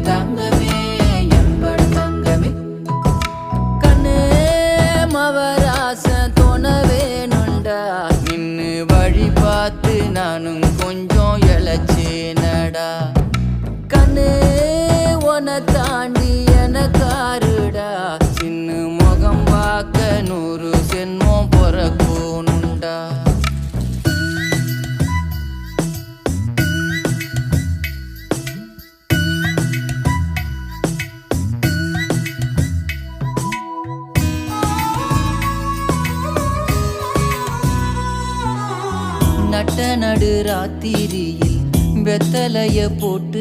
தங்கமே என்படு தங்கமே கண்ணு மவராச தோண வேணுண்டா நின்னு வழி பார்த்து நானும் கொஞ்சம் இழைச்சேனடா கண்ணு உன தாண்டி எனக்காருடா சின்ன முகம் பார்க்க 100 சென்மம் பொறக்கணுண்டா நட்ட நடு ராத்திரியில் வெத்தலைய போட்டு